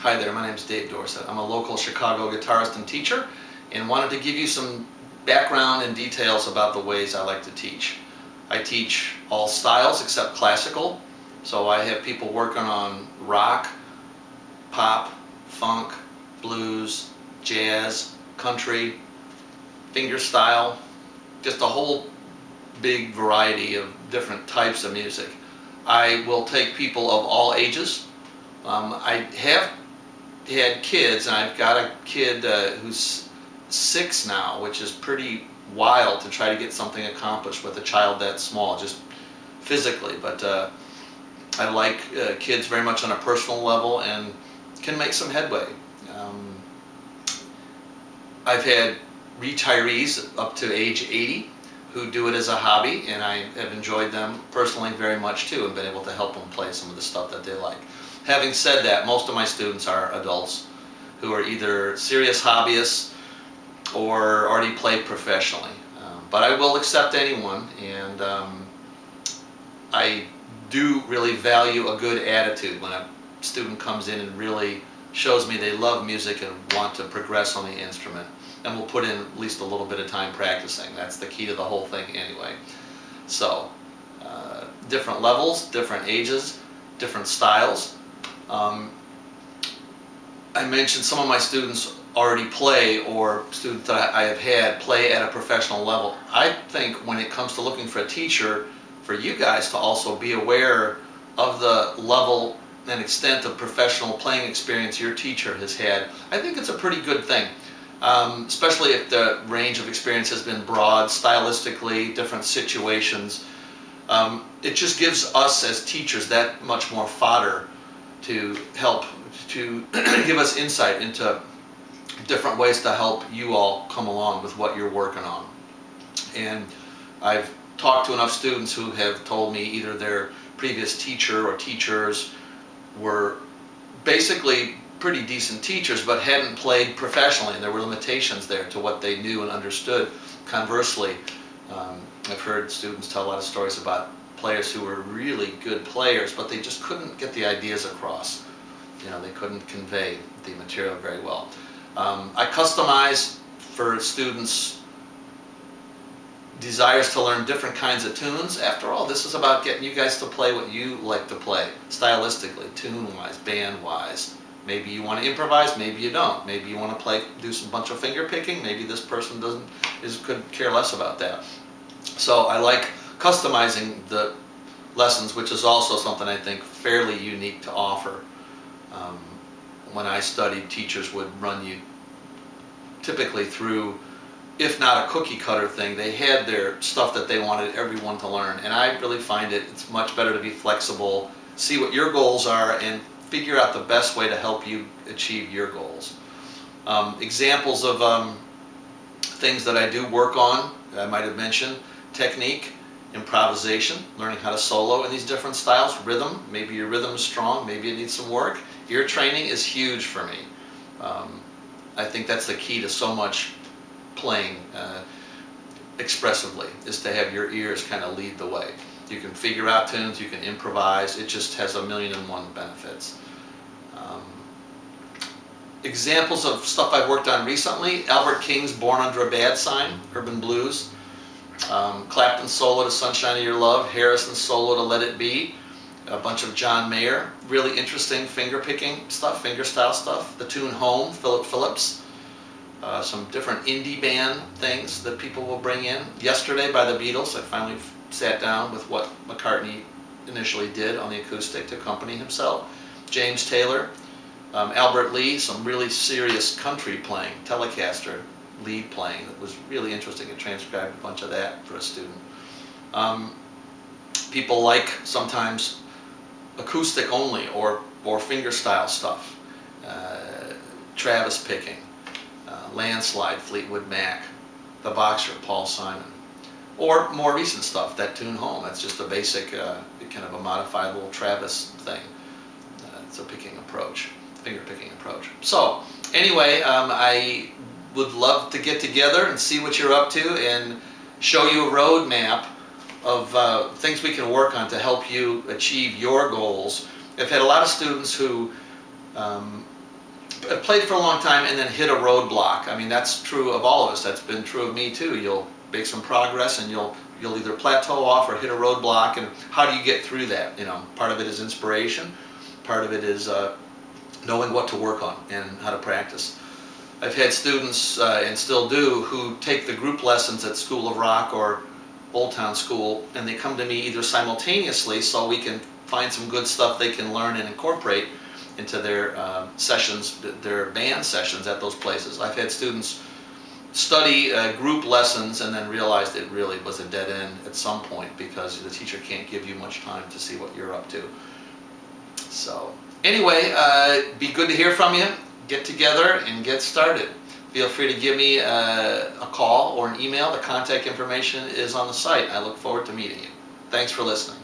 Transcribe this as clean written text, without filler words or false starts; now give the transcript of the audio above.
Hi there, my name is Dave Dorsett. I'm a local Chicago guitarist and teacher, and wanted to give you some background and details about the ways I like to teach. I teach all styles except classical, so I have people working on rock, pop, funk, blues, jazz, country, fingerstyle, just a whole big variety of different types of music. I will take people of all ages. I have had kids, and I've got a kid who's 6 now, which is pretty wild to try to get something accomplished with a child that small, just physically. But I like kids very much on a personal level and can make some headway. I've had retirees up to age 80 who do it as a hobby, and I have enjoyed them personally very much too, and been able to help them play some of the stuff that they like. Having said that, most of my students are adults who are either serious hobbyists or already play professionally. But I will accept anyone, and I do really value a good attitude when a student comes in and really shows me they love music and want to progress on the instrument. And we'll put in at least a little bit of time practicing. That's the key to the whole thing anyway. So, different levels, different ages, different styles. I mentioned some of my students already play, or students that I have had play at a professional level. I think when it comes to looking for a teacher, for you guys to also be aware of the level and extent of professional playing experience your teacher has had, I think it's a pretty good thing. Especially if the range of experience has been broad, stylistically, different situations. It just gives us as teachers that much more fodder to help to give us insight into different ways to help you all come along with what you're working on. And I've talked to enough students who have told me either their previous teacher or teachers were basically pretty decent teachers but hadn't played professionally, and there were limitations there to what they knew and understood. Conversely, I've heard students tell a lot of stories about players who were really good players, but they just couldn't get the ideas across. You know, they couldn't convey the material very well. I customize for students' desires to learn different kinds of tunes. After all, this is about getting you guys to play what you like to play, stylistically, tune-wise, band-wise. Maybe you want to improvise, maybe you don't. Maybe you want to do some bunch of finger picking. Maybe this person could care less about that. So I like customizing the lessons, which is also something I think fairly unique to offer. When I studied, teachers would run you typically through, if not a cookie cutter thing, they had their stuff that they wanted everyone to learn. And I really find it's much better to be flexible, see what your goals are, and figure out the best way to help you achieve your goals. Examples of things that I do work on, I might have mentioned: technique, improvisation, learning how to solo in these different styles, rhythm, maybe your rhythm is strong, maybe it needs some work. Ear training is huge for me. I think that's the key to so much playing expressively, is to have your ears kind of lead the way. You can figure out tunes, you can improvise, it just has a million and one benefits. Examples of stuff I've worked on recently: Albert King's Born Under a Bad Sign, urban blues. Clapton solo to Sunshine of Your Love, Harrison solo to Let It Be, a bunch of John Mayer, really interesting finger picking stuff, fingerstyle stuff. The tune Home, Philip Phillips. Some different indie band things that people will bring in. Yesterday by the Beatles. I finally sat down with what McCartney initially did on the acoustic to accompany himself. James Taylor, Albert Lee, some really serious country playing, Telecaster lead playing that was really interesting. I transcribed a bunch of that for a student. People like sometimes acoustic only or fingerstyle stuff. Travis picking, Landslide, Fleetwood Mac, The Boxer, Paul Simon. Or more recent stuff, that tune Home. That's just a basic, kind of a modified little Travis thing. It's a picking approach, finger picking approach. So anyway, I would love to get together and see what you're up to and show you a roadmap of things we can work on to help you achieve your goals. I've had a lot of students who played for a long time and then hit a roadblock. I mean, that's true of all of us. That's been true of me too. You'll make some progress and you'll either plateau off or hit a roadblock. And how do you get through that? You know, part of it is inspiration. Part of it is knowing what to work on and how to practice. I've had students, and still do, who take the group lessons at School of Rock or Old Town School, and they come to me either simultaneously so we can find some good stuff they can learn and incorporate into their sessions, their band sessions at those places. I've had students study group lessons and then realized it really was a dead end at some point because the teacher can't give you much time to see what you're up to. So anyway, be good to hear from you. Get together and get started. Feel free to give me a call or an email. The contact information is on the site. I look forward to meeting you. Thanks for listening.